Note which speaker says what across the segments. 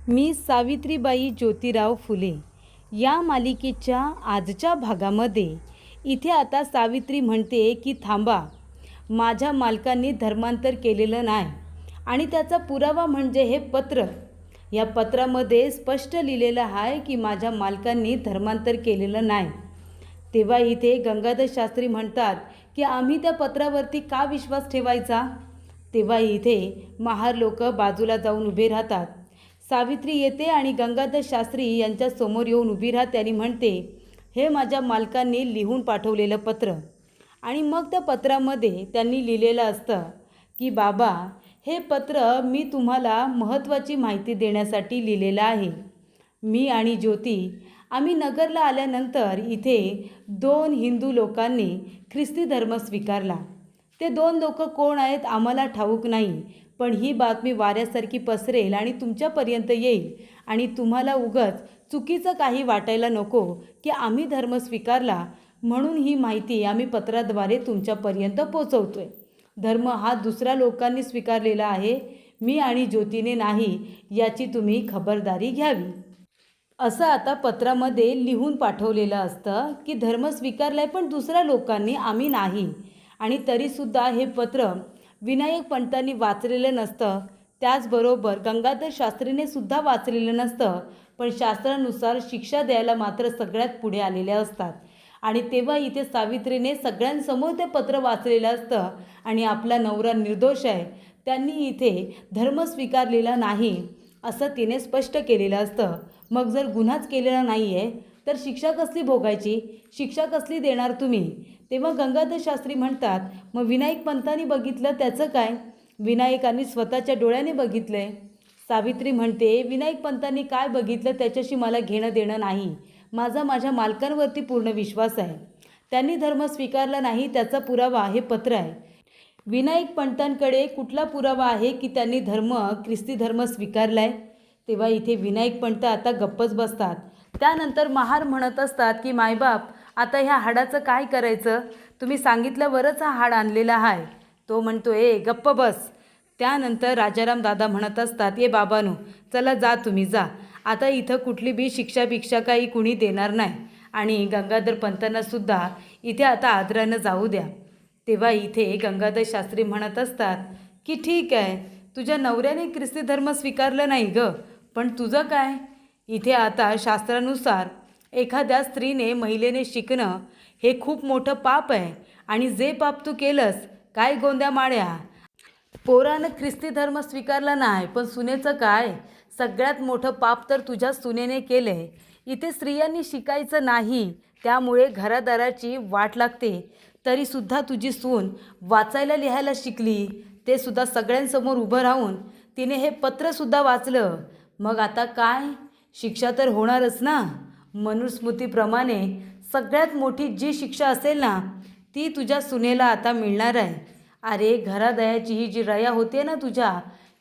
Speaker 1: मी सावित्रीबाई ज्योतिराव फुले या मालिकेच्या आजच्या भागामध्ये इथे आता सावित्री म्हणते की थांबा, माझ्या मालकांनी धर्मांतर केलेलं नाही आणि त्याचा पुरावा म्हणजे हे पत्र. या पत्रामध्ये स्पष्ट लिहिलेलं आहे की माझ्या मालकांनी धर्मांतर केलेलं नाही. तेव्हा इथे गंगाधर शास्त्री म्हणतात की आम्ही त्या पत्रावरती का विश्वास ठेवायचा. तेव्हा इथे महार लोक बाजूला जाऊन उभे राहतात. सावित्री येते आणि गंगाधर शास्त्री यांच्या समोर येऊन उभी राहते आणि म्हणते, हे माझ्या मालकांनी लिहून पाठवलेलं पत्र. आणि मग त्या पत्रामध्ये त्यांनी लिहिलेलं असतं की बाबा, हे पत्र मी तुम्हाला महत्त्वाची माहिती देण्यासाठी लिहिलेलं आहे. मी आणि ज्योती आम्ही नगरला आल्यानंतर इथे 2 हिंदू लोकांनी ख्रिस्ती धर्म स्वीकारला. ते 2 लोक कोण आहेत आम्हाला ठाऊक नाही, पण ही बातमी वाऱ्यासारखी पसरेल आणि तुमच्यापर्यंत येईल आणि तुम्हाला उगाच चुकीचं काही वाटायला नको की आम्ही धर्म स्वीकारला म्हणून ही माहिती आम्ही पत्राद्वारे तुमच्यापर्यंत पोचवतोय. धर्म हा दुसऱ्या लोकांनी स्वीकारलेला आहे, मी आणि ज्योतीने नाही, याची तुम्ही खबरदारी घ्यावी. असं आता पत्रामध्ये लिहून पाठवलेलं असतं की धर्म स्वीकारलाय पण दुसऱ्या लोकांनी, आम्ही नाही. आणि तरीसुद्धा हे पत्र विनायक पंतांनी वाचलेलं नसतं, त्याचबरोबर गंगाधर शास्त्रीने सुद्धा वाचलेलं नसतं, पण शास्त्रानुसार शिक्षा द्यायला मात्र सगळ्यात पुढे आलेले असतात. आणि तेव्हा इथे सावित्रीने सगळ्यांसमोर ते पत्र वाचलेलं असतं आणि आपला नवरा निर्दोष आहे, त्यांनी इथे धर्म स्वीकारलेला नाही असं तिने स्पष्ट केलेलं असतं. मग जर गुन्हाच केलेला नाही आहे तर शिक्षा कसली भोगायची, शिक्षा कसली देणार तुम्ही. तेव्हा गंगाधर शास्त्री म्हणतात, मग विनायक पंतांनी बघितलं त्याचं काय, विनायकांनी स्वतःच्या डोळ्याने बघितलं आहे. सावित्री म्हणते, विनायक पंतांनी काय बघितलं त्याच्याशी मला घेणं देणं नाही, माझ्या मालकांवरती पूर्ण विश्वास आहे. त्यांनी धर्म स्वीकारला नाही त्याचा पुरावा हे पत्र आहे. विनायक पंतांकडे कुठला पुरावा आहे की त्यांनी ख्रिस्ती धर्म स्वीकारला आहे. तेव्हा इथे विनायक पंत आता गप्पच बसतात. त्यानंतर महार म्हणत असतात की मायबाप, आता ह्या हाडाचं काय करायचं, तुम्ही सांगितल्यावरच हा हाड आणलेला आहे. तो म्हणतो, ए गप्प बस. त्यानंतर राजाराम दादा म्हणत असतात, ये बाबांनो चला जा, तुम्ही जा, आता इथं कुठली बी शिक्षा काही कुणी देणार नाही आणि गंगाधर पंतांनासुद्धा इथे आता आदरानं जाऊ द्या. तेव्हा इथे गंगाधर शास्त्री म्हणत असतात की ठीक आहे, तुझ्या नवऱ्याने ख्रिस्ती धर्म स्वीकारलं नाही गं, पण तुझं काय. इथे आता शास्त्रानुसार एखाद्या स्त्रीने महिलेने शिकणं हे खूप मोठं पाप आहे आणि जे पाप तू केलंस, काय गोंद्या माळ्या, पोरानं ख्रिस्ती धर्म स्वीकारला नाही पण सुनेचं काय, सगळ्यात मोठं पाप तर तुझ्या सुनेने केलं आहे. इथे स्त्रियांनी शिकायचं नाही, त्यामुळे घरादाराची वाट लागते, तरीसुद्धा तुझी सून वाचायला लिहायला शिकली, ते सुद्धा सगळ्यांसमोर उभं राहून तिने हे पत्रसुद्धा वाचलं. मग आता काय, शिक्षा तर होणारच ना. मनुस्मृतीप्रमाणे सगळ्यात मोठी जी शिक्षा असेल ना ती तुझ्या सुनेला आता मिळणार आहे. अरे घरादयाची ही जी रया होते ना तुझ्या,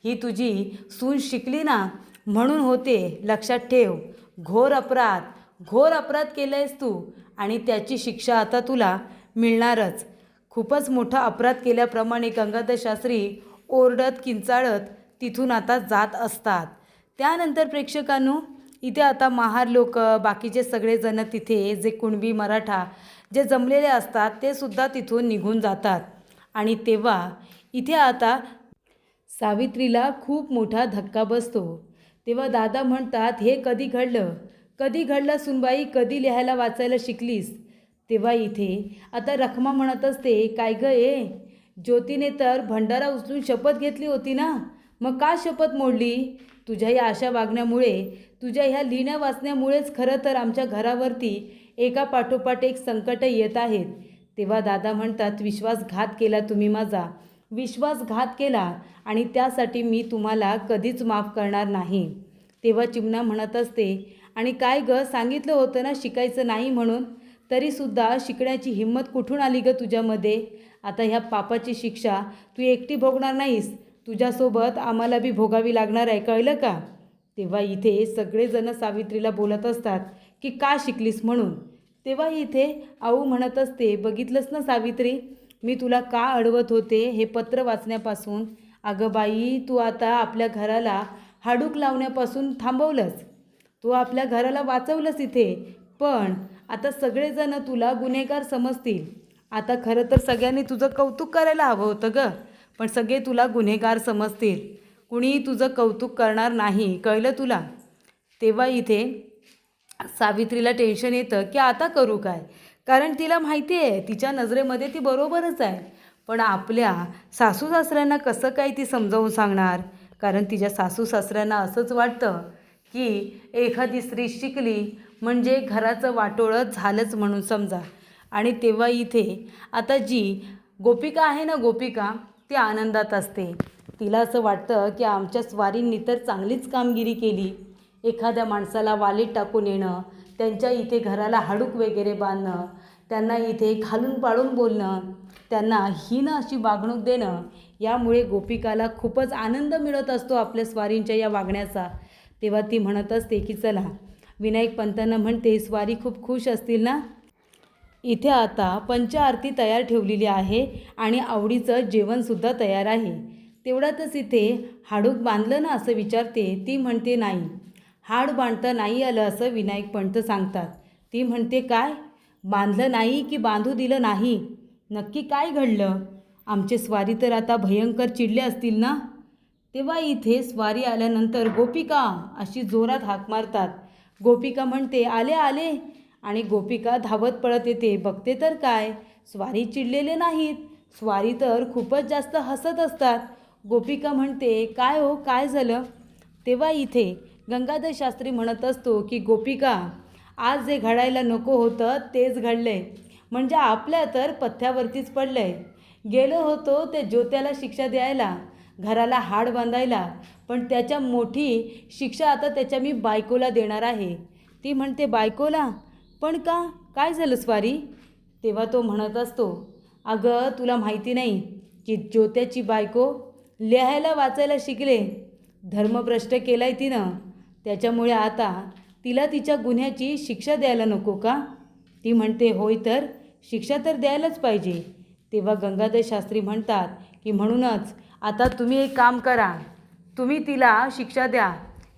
Speaker 1: ही तुझी सून शिकली ना म्हणून होते. लक्षात ठेव, घोर अपराध केलायस तू आणि त्याची शिक्षा आता तुला मिळणारच. खूपच मोठा अपराध केल्याप्रमाणे गंगाधर शास्त्री ओरडत किंचाळत तिथून आता जात असतात. त्यानंतर प्रेक्षकांनो, इथे आता महार लोक, बाकीचे सगळेजण तिथे जे कुणबी मराठा जे जमलेले असतात ते सुद्धा तिथून निघून जातात. आणि तेव्हा इथे आता सावित्रीला खूप मोठा धक्का बसतो. तेव्हा दादा म्हणतात, हे कधी घडलं सुनबाई, कधी लिहायला वाचायला शिकलीस. तेव्हा इथे आता रखमा म्हणत असते, काय गं ए, ज्योतीने तर भंडारा उचलून शपथ घेतली होती ना, मग का शपथ मोडली. तुझ्या या अशा वागण्यामुळे, तुझ्या ह्या लिहिण्या वाचण्यामुळेच खरं तर आमच्या घरावरती एका पाठोपाठ एक संकट येत आहेत. तेव्हा दादा म्हणतात, विश्वासघात केला तुम्ही, माझा विश्वासघात केला आणि त्यासाठी मी तुम्हाला कधीच माफ करणार नाही. तेव्हा चिमणा म्हणत असते, आणि काय गं, सांगितलं होतं ना शिकायचं नाही म्हणून, तरीसुद्धा शिकण्याची हिंमत कुठून आली गं तुझ्यामध्ये. आता ह्या पापाची शिक्षा तू एकटी भोगणार नाहीस, तुझ्यासोबत आम्हाला बी भोगावी लागणार आहे, कळलं का. तेव्हा इथे सगळेजण सावित्रीला बोलत असतात की का शिकलीस म्हणून. तेव्हा इथे आऊ म्हणत असते, बघितलंस ना सावित्री, मी तुला का अडवत होते हे पत्र वाचण्यापासून. अगं बाई, तू आता आपल्या घराला हाडूक लावण्यापासून थांबवलंस, तू आपल्या घराला वाचवलंस इथे. पण आता सगळेजण तुला गुन्हेगार समजतील. आता खरं तर सगळ्यांनी तुझं कौतुक करायला हवं होतं गं, पण सगळे तुला गुन्हेगार समजतील. कुणीही तुझं कौतुक करणार नाही, कळलं तुला. तेव्हा इथे सावित्रीला टेन्शन येतं की आता करू काय, कारण तिला माहिती आहे तिच्या नजरेमध्ये ती बरोबरच आहे. पण आपल्या सासू सासऱ्यांना कसं काय ती समजावून सांगणार, कारण तिच्या सासू सासऱ्यांना असंच वाटतं की एखादी स्त्री शिकली म्हणजे घराचं वाटोळं झालंच म्हणून समजा. आणि तेव्हा इथे आता जी गोपिका आहे ना, गोपिका ती आनंदात असते. तिला असं वाटतं की आमच्या स्वारींनी तर चांगलीच कामगिरी केली. एखाद्या माणसाला वालीत टाकून येणं, त्यांच्या इथे घराला हाडूक वगैरे बांधणं, त्यांना इथे घालून पाळून बोलणं, त्यांना हीन अशी वागणूक देणं, यामुळे गोपिकाला खूपच आनंद मिळत असतो आपल्या स्वारींच्या या वागण्याचा. तेव्हा ती म्हणत असते की चला, विनायक पंतांना म्हणते स्वारी खूप खुश असतील ना. इथे आता पंचआरती तयार ठेवलेली आहे आणि आवडीचं जेवणसुद्धा तयार आहे. तेवढ्यातच इथे हाडूक बांधलं ना असं विचारते. ती म्हणते नाही, हाड बांधता नाही आलं असं विनायक पंत सांगतात. ती म्हणते काय, बांधलं नाही की बांधू दिलं नाही, नक्की काय घडलं. आमचे स्वारी तर आता भयंकर चिडले असतील ना. तेव्हा इथे स्वारी आल्यानंतर गोपिका अशी जोरात हाक मारतात. गोपिका म्हणते आले आले, आणि गोपिका धावत पळत येते. बघते तर काय, स्वारी चिडलेले नाहीत, स्वारी तर खूपच जास्त हसत असतात. गोपिका म्हणते काय हो, काय झालं. तेव्हा इथे गंगाधर शास्त्री म्हणत असतो की गोपिका, आज जे घडायला नको होतं तेच घडले, म्हणजे आपल्या तर पथ्यावरतीच पडलंय. गेलो होतो ते ज्योत्याला शिक्षा द्यायला, घराला हाड बांधायला, पण त्याच्या मोठी शिक्षा आता त्याच्या मी बायकोला देणार आहे. ती म्हणते बायकोला, पण का, काय झालं स्वारी. तेव्हा तो म्हणत असतो अगं तुला माहिती नाही की ज्योत्याची बायको लिहायला वाचायला शिकले, धर्मभ्रष्ट केलाय तिनं, त्याच्यामुळे आता तिला तिच्या गुन्ह्याची शिक्षा द्यायला नको का. ती म्हणते होय, तर शिक्षा तर द्यायलाच पाहिजे. तेव्हा गंगाधर शास्त्री म्हणतात की म्हणूनच आता तुम्ही एक काम करा, तुम्ही तिला शिक्षा द्या.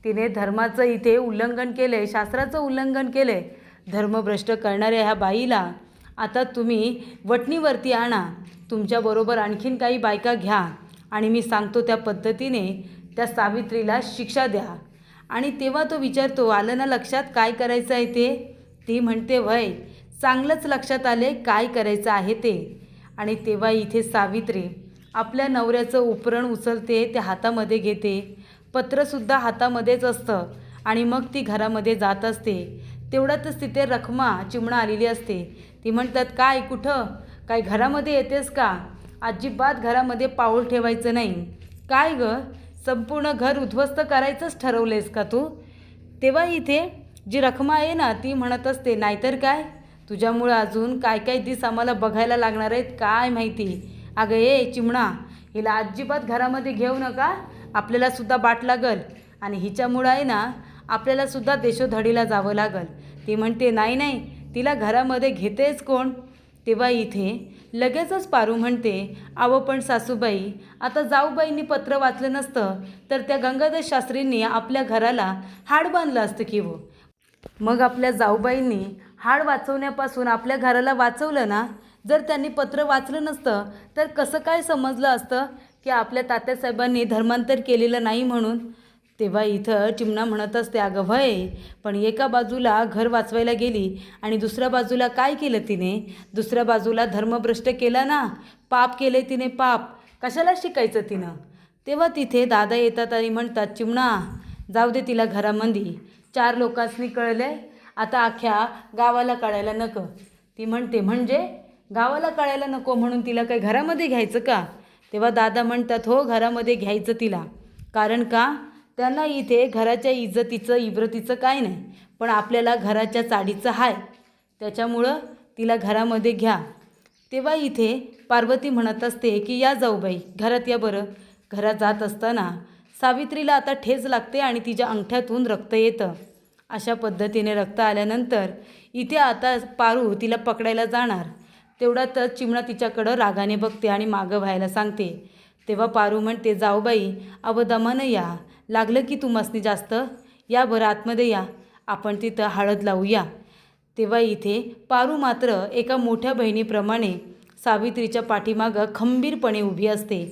Speaker 1: तिने धर्माचं इथे उल्लंघन केलं आहे, शास्त्राचं उल्लंघन केलं आहे. धर्मभ्रष्ट करणाऱ्या ह्या बाईला आता तुम्ही वटणीवरती आणा, तुमच्याबरोबर आणखीन काही बायका घ्या आणि मी सांगतो त्या पद्धतीने त्या सावित्रीला शिक्षा द्या. आणि तेव्हा तो विचारतो आलं ना लक्षात काय करायचं आहे ते. ती म्हणते वय, चांगलंच लक्षात आले काय करायचं आहे ते. आणि तेव्हा इथे सावित्री आपल्या नवऱ्याचं उपरण उचलते, ते हातामध्ये घेते, पत्रसुद्धा हातामध्येच असतं, आणि मग ती घरामध्ये जात असते. तेवढ्यातच तिथे रखमा चिमणा आलेली असते. ती म्हणतात काय, कुठं काय घरामध्ये येतेस का, अजिबात घरामध्ये पाऊल ठेवायचं नाही. काय गं, संपूर्ण घर उद्ध्वस्त करायचंच ठरवलेस का तू. तेव्हा इथे जी रखमा आहे ना ती म्हणत असते नाहीतर काय, तुझ्यामुळं अजून काय काय दिस आम्हाला बघायला लागणार आहेत काय माहिती. अगं ए चिमणा, हिला अजिबात घरामध्ये घेऊ नका, आपल्यालासुद्धा बाट लागल आणि हिच्यामुळं आहे ना आपल्यालासुद्धा देशोधडीला जावं लागल. ती म्हणते नाही नाही, तिला घरामध्ये घेतेच कोण. तेव्हा इथे लगेचच पारू म्हणते अहो पण सासूबाई, आता जाऊबाईंनी पत्र वाचलं नसतं तर त्या गंगाधर शास्त्रींनी आपल्या घराला हाड बांधलं असतं की हो. मग आपल्या जाऊबाईंनी हाड वाचवण्यापासून आपल्या घराला वाचवलं ना. जर त्यांनी पत्र वाचलं नसतं तर कसं काय समजलं असतं की आपल्या तात्यासाहेबांनी धर्मांतर केलेलं नाही म्हणून. तेव्हा इथं चिमणा म्हणत असते अगं भय, पण एका बाजूला घर वाचवायला गेली आणि दुसऱ्या बाजूला काय केलं तिने, दुसऱ्या बाजूला धर्मभ्रष्ट केला ना, पाप केले तिने, पाप कशाला शिकायचं तिनं. तेव्हा तिथे दादा येतात आणि म्हणतात चिमणा जाऊ दे तिला घरामध्ये, 4 लोकांनी कळले, आता अख्ख्या गावाला कळायला नको. ती म्हणते म्हणजे गावाला कळायला नको म्हणून तिला काही घरामध्ये घ्यायचं का. तेव्हा दादा म्हणतात हो घरामध्ये घ्यायचं तिला, कारण का त्यांना इथे घराच्या इज्जतीचं इब्रतीचं काय नाही, पण आपल्याला घराच्या चाडीचं आहे, त्याच्यामुळं तिला घरामध्ये घ्या. तेव्हा इथे पार्वती म्हणत असते की या जाऊबाई घरात या बरं. घरात जात असताना सावित्रीला आता ठेच लागते आणि तिच्या अंगठ्यातून रक्त येतं. अशा पद्धतीने रक्त आल्यानंतर इथे आता पारू तिला पकडायला जाणार. तेवढ्यातच चिमणा तिच्याकडं रागाने बघते आणि मागं व्हायला सांगते. तेव्हा पारू म्हणते जाऊबाई अवदमानं या, लागलं की तुम्हासनी जास्त, या बरं आतमध्ये या, आपण तिथं हळद लावूया. तेव्हा इथे पारू मात्र एका मोठ्या बहिणीप्रमाणे सावित्रीच्या पाठीमागं खंबीरपणे उभी असते.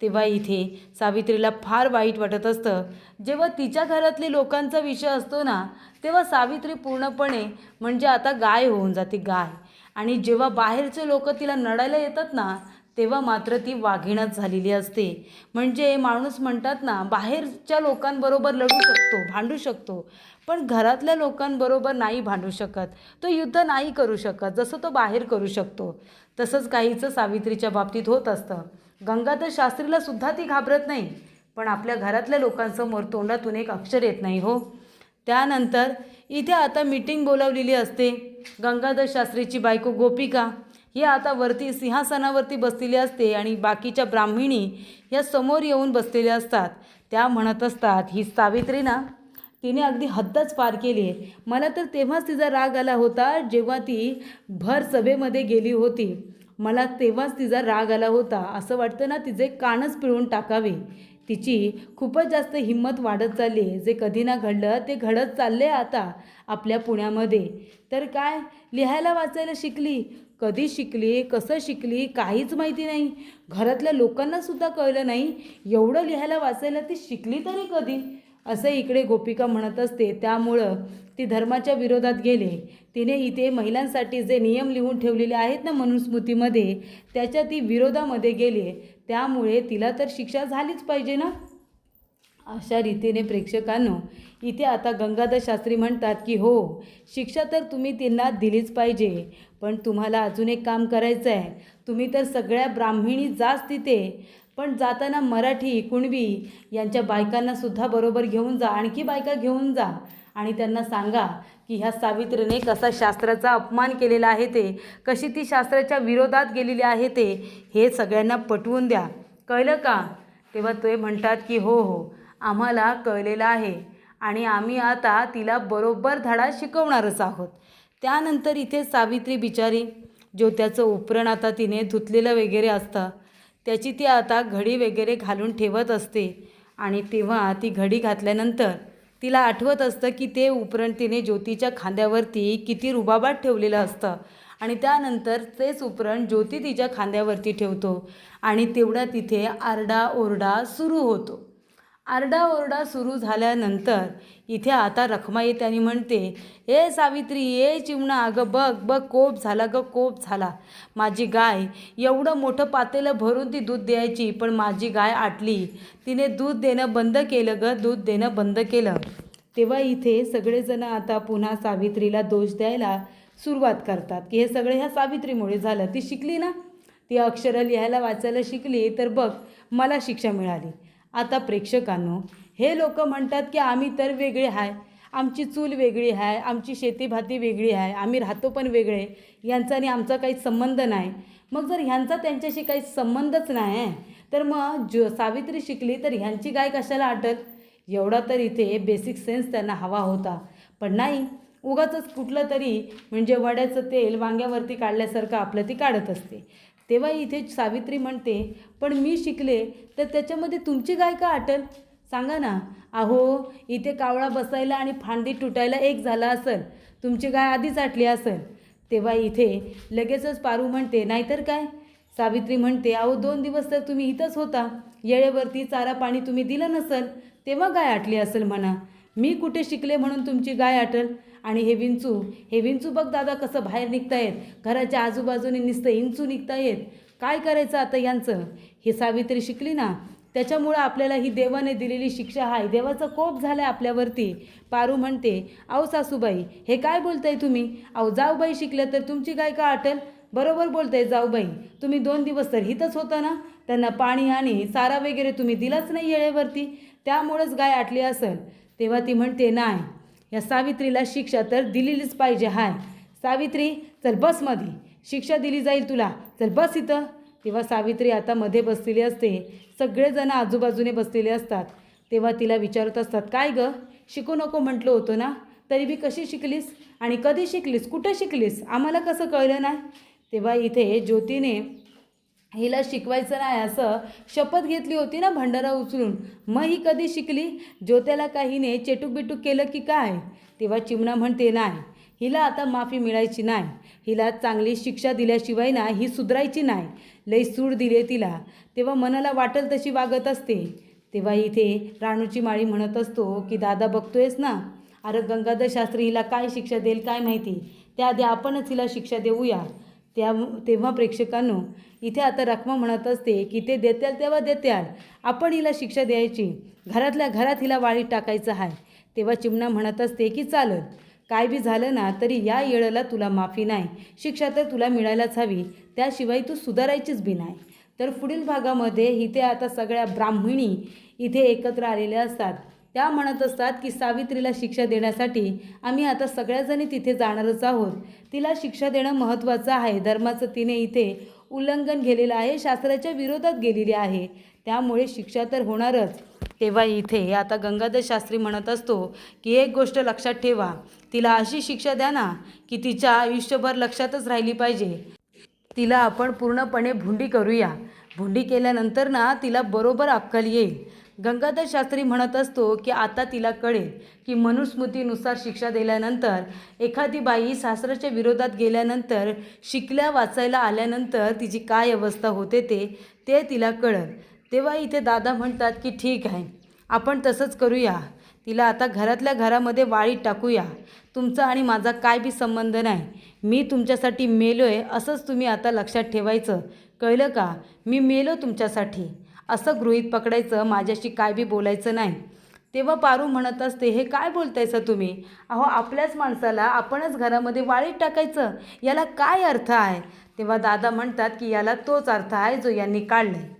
Speaker 1: तेव्हा इथे सावित्रीला फार वाईट वाटत असतं. जेव्हा तिच्या घरातले लोकांचा विषय असतो ना, तेव्हा सावित्री पूर्णपणे म्हणजे आता गाय होऊन जाते, गाय. आणि जेव्हा बाहेरचे लोक तिला नडायला येतात ना, तेव्हा मात्र ती वाघीणच झालेली असते. म्हणजे माणूस म्हणतात ना, बाहेरच्या लोकांबरोबर लढू शकतो, भांडू शकतो, पण घरातल्या लोकांबरोबर नाही भांडू शकत. तो युद्ध नाही करू शकत, जसं तो बाहेर करू शकतो. तसंच काहीचं सावित्रीच्या बाबतीत होत असतं. गंगाधर शास्त्रीला सुद्धा ती घाबरत नाही, पण आपल्या घरातल्या लोकांसमोर तोंडातून एक अक्षर येत नाही हो. त्यानंतर इथे आता मीटिंग बोलावलेली असते. गंगाधर शास्त्रीची बायको गोपिका ही आता वरती सिंहासनावरती बसलेली असते आणि बाकीच्या ब्राह्मणी ह्या समोर येऊन बसलेल्या असतात. त्या म्हणत असतात, ही सावित्री ना, तिने अगदी हद्दच पार केली आहे. मला तर तेव्हाच तिचा राग आला होता, जेव्हा ती भर सभेमध्ये गेली होती. मला तेव्हाच तिचा राग आला होता. असं वाटतं ना, तिचे कानच पिळून टाकावे. तिची खूपच जास्त हिंमत वाढत चालली आहे. जे कधी ना घडलं ते घडत चालले आता आपल्या पुण्यामध्ये. तर काय, लिहायला वाचायला शिकली. कधी शिकली, कसं शिकली, काहीच माहिती नाही. घरातल्या लोकांनासुद्धा कळलं नाही. एवढं लिहायला वाचायला ती शिकली तरी कधी, असं इकडे गोपिका म्हणत असते. त्यामुळं ती धर्माच्या विरोधात गेले. तिने इथे महिलांसाठी जे नियम लिहून ठेवलेले आहेत ना मनुस्मृतीमध्ये, त्याच्या ती विरोधामध्ये गेले. त्यामुळे तिला तर शिक्षा झालीच पाहिजे ना. अशा रीतीने प्रेक्षकांनो, इथे आता गंगाधर शास्त्री म्हणतात की हो, शिक्षा तर तुम्ही त्यांना दिलीच पाहिजे, पण तुम्हाला अजून एक काम करायचं आहे. तुम्ही तर सगळ्या ब्राह्मणी जाच तिथे, पण जाताना मराठी, कुणबी यांच्या बायकांनासुद्धा बरोबर घेऊन जा, आणखी बायका घेऊन जा आणि त्यांना सांगा की ह्या सावित्रीने कसा शास्त्राचा अपमान केलेला आहे, ते कशी ती शास्त्राच्या विरोधात गेलेली आहे, ते हे सगळ्यांना पटवून द्या. कळलं का? तेव्हा ते म्हणतात की हो हो, आम्हाला कळलेलं आहे आणि आम्ही आता तिला बरोबर धडा शिकवणारच आहोत. त्यानंतर इथे सावित्री बिचारी, ज्योत्याचं उपरण आता तिने धुतलेलं वगैरे असतं, त्याची ती आता घडी वगैरे घालून ठेवत असते. आणि तेव्हा ती घडी घातल्यानंतर तिला आठवत असतं की ते उपरण तिने ज्योतीच्या खांद्यावरती किती रुबाबात ठेवलेलं असतं. आणि त्यानंतर तेच उपरण ज्योती तिच्या खांद्यावरती ठेवतो आणि तेवढा तिथे आरडाओरडा सुरू होतो. आरडाओरडा सुरू झाल्यानंतर इथे आता रखमाई त्याने म्हणते, ए सावित्री, ए चिमणा, अगं बघ बघ, कोप झाला गं, कोप झाला. माझी गाय एवढं मोठं पातेलं भरून ती दूध द्यायची, पण माझी गाय आटली. तिने दूध देणं बंद केलं गं, दूध देणं बंद केलं. तेव्हा इथे सगळेजण आता पुन्हा सावित्रीला दोष द्यायला सुरुवात करतात की हे सगळे ह्या सावित्रीमुळे झालं. ती शिकली ना, ती अक्षरं लिहायला वाचायला शिकली, तर बघ मला शिक्षा मिळाली. आता प्रेक्षकांनो, हे लोक म्हणतात की आम्ही तर वेगळे आहे, आमची चूल वेगळी आहे, आमची शेतीभाती वेगळी आहे, आम्ही राहतो पण वेगळे, यांचा आणि आमचा काही संबंध नाही. मग जर ह्यांचा त्यांच्याशी काही संबंधच नाही तर मग सावित्री शिकली तर ह्यांची गाय कशाला आटल? एवढा तर इथे बेसिक सेन्स त्यांना हवा होता. पण नाही, उगाचच कुठलं तरी म्हणजे वड्याचं तेल वांग्यावरती काढल्यासारखं आपलं ती काढत असते. तेव्हा इथे सावित्री म्हणते, पण मी शिकले तर त्याच्यामध्ये तुमची गाय का आटल? सांगा ना. अहो, इथे कावळा बसायला आणि फांदी तुटायला एक झाला असेल, तुमची गाय आधीच आटली असेल. तेव्हा इथे लगेचच पारू म्हणते, नाहीतर काय. सावित्री म्हणते, अहो 2 दिवस तर तुम्ही इथंच होता, येळेवरती चारा पाणी तुम्ही दिलं नसेल, तेव्हा गाय आटली असेल म्हणा. मी कुठे शिकले म्हणून तुमची गाय आटल? आणि हे विंचू बघ दादा कसं बाहेर निघतायत, घराच्या आजूबाजूने नुसतं इंचू निघतायत. काय करायचं आता यांचं? हे सावित्री शिकली ना, त्याच्यामुळं आपल्याला ही देवाने दिलेली शिक्षा आहे, देवाचा कोप झाला आहे आपल्यावरती. पारू म्हणते, अहो सासूबाई, हे काय बोलताय तुम्ही? अहो जाऊबाई शिकल्या तर तुमची गाय का आटल? बरोबर बोलताय जाऊबाई, तुम्ही 2 दिवस तर हितच होता ना, त्यांना पाणी आणि चारा वगैरे तुम्ही दिलाच नाही येळेवरती, त्यामुळंच गाय आटली असेल. तेव्हा ती म्हणते, नाही, या सावित्रीला शिक्षा तर दिलेलीच पाहिजे. हाय सावित्री, चल बस मध्ये, शिक्षा दिली जाईल तुला, चल बस इथं. तेव्हा सावित्री आता मध्ये बसलेली असते, सगळेजण आजूबाजूने बसलेले असतात. तेव्हा तिला विचारत असतात, काय गं, शिकू नको म्हटलं होतं ना, तरी बी कशी शिकलीस आणि कधी शिकलीस, कुठं शिकलीस, आम्हाला कसं कळलं नाही? तेव्हा इथे ज्योतीने हिला शिकवायचं नाही असं शपथ घेतली होती ना भंडारा उचलून, मग ही कधी शिकली? ज्योत्याला काहीने चेटूक बिटूक केलं की काय? तेव्हा चिमणा म्हणते, नाही, हिला आता माफी मिळायची नाही. हिला चांगली शिक्षा दिल्याशिवाय ना ही सुधरायची नाही. लई सूड दिली तिला, तेव्हा मनाला वाटेल तशी वागत असते. तेव्हा इथे राणूची माळी म्हणत असतो की दादा बघतोयस ना, अरे गंगाधर शास्त्री हिला काय शिक्षा देईल काय माहिती, त्याआधी आपणच हिला शिक्षा देऊया. तेव्हा प्रेक्षकांनो, इथे आता रखमा म्हणत असते की ते देत्याल तेव्हा देत्याल, आपण हिला शिक्षा द्यायची, घरातल्या घरात हिला वाळीत टाकायचं आहे. तेव्हा चिमणा म्हणत असते की चालेल, काय बी झालं ना तरी या येळेला तुला माफी नाही, शिक्षा तर तुला मिळायलाच हवी, त्याशिवाय तू सुधारायचीच बी नाही. तर पुढील भागामध्ये इथे आता सगळ्या ब्राह्मणी इथे एकत्र आलेल्या असतात. त्या म्हणत असतात की सावित्रीला शिक्षा देण्यासाठी आम्ही आता सगळ्याजणी तिथे जाणारच आहोत. तिला शिक्षा देणं महत्त्वाचं आहे. धर्माचं तिने इथे उल्लंघन केलेलं आहे, शास्त्राच्या विरोधात गेलेली आहे, त्यामुळे शिक्षा तर होणारच. तेव्हा इथे आता गंगाधर शास्त्री म्हणत असतो की एक गोष्ट लक्षात ठेवा, तिला अशी शिक्षा द्या ना की तिच्या आयुष्यभर लक्षातच राहिली पाहिजे. तिला आपण पूर्णपणे भुंडी करूया. भुंडी केल्यानंतर ना तिला बरोबर अक्कल येईल. गंगाधर शास्त्री म्हणत असतो की आता तिला कळेल की मनुस्मृतीनुसार शिक्षा दिल्यानंतर एखादी बाई शास्त्राच्या विरोधात गेल्यानंतर शिकल्या वाचायला आल्यानंतर तिची काय अवस्था होते ते तिला कळेल. तेव्हा इथे दादा म्हणतात की ठीक आहे, आपण तसंच करूया. तिला आता घरातल्या घरामध्ये वाळीत टाकूया. तुमचा आणि माझा काय बी संबंध नाही. मी तुमच्यासाठी मेलोय असंच तुम्ही आता लक्षात ठेवायचं, कळलं का? मी मेलो तुमच्यासाठी असं गृहीत पकडायचं, माझ्याशी काय बी बोलायचं नाही. तेव्हा पारू म्हणत असते, हे काय बोलतायचं तुम्ही? अहो, आपल्याच माणसाला आपणच घरामध्ये वाळीत टाकायचं, याला काय अर्थ आहे? तेव्हा दादा म्हणतात की याला तोच अर्थ आहे जो यांनी काढला आहे.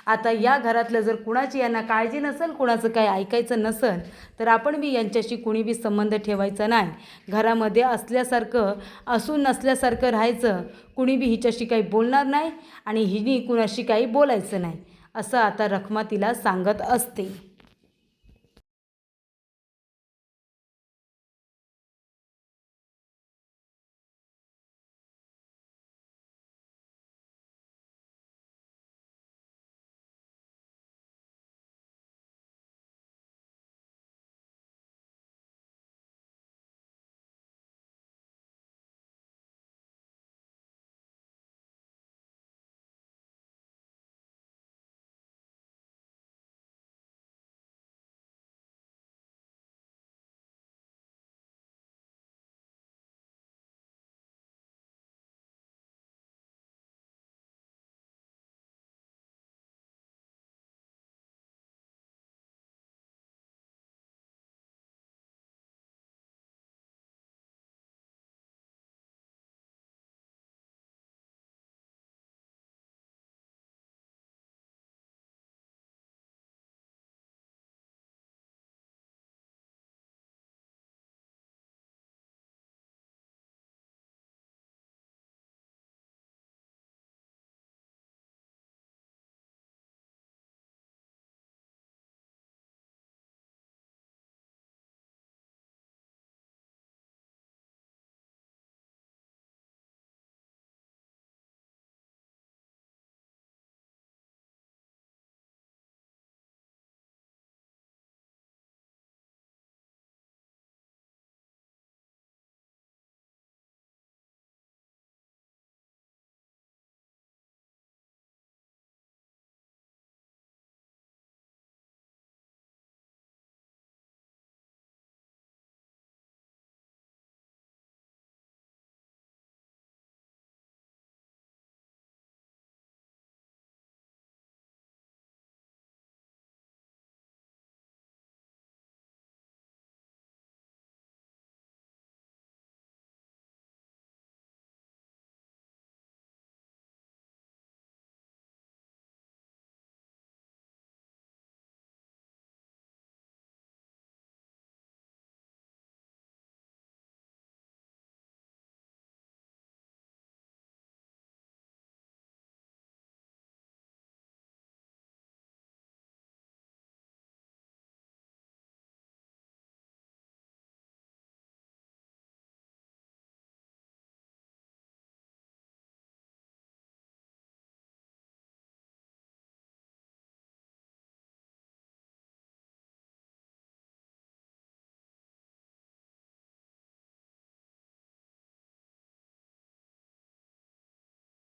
Speaker 1: आता या घरातलं जर कुणाची यांना काळजी नसेल, कुणाचं काही ऐकायचं नसेल, तर आपण बी यांच्याशी कुणी बी संबंध ठेवायचा नाही. घरामध्ये असल्यासारखं असून नसल्यासारखं राहायचं. कुणी बी हिच्याशी काही बोलणार नाही आणि हिनी कुणाशी काही बोलायचं नाही, असं आता रखमा तिला सांगत असते.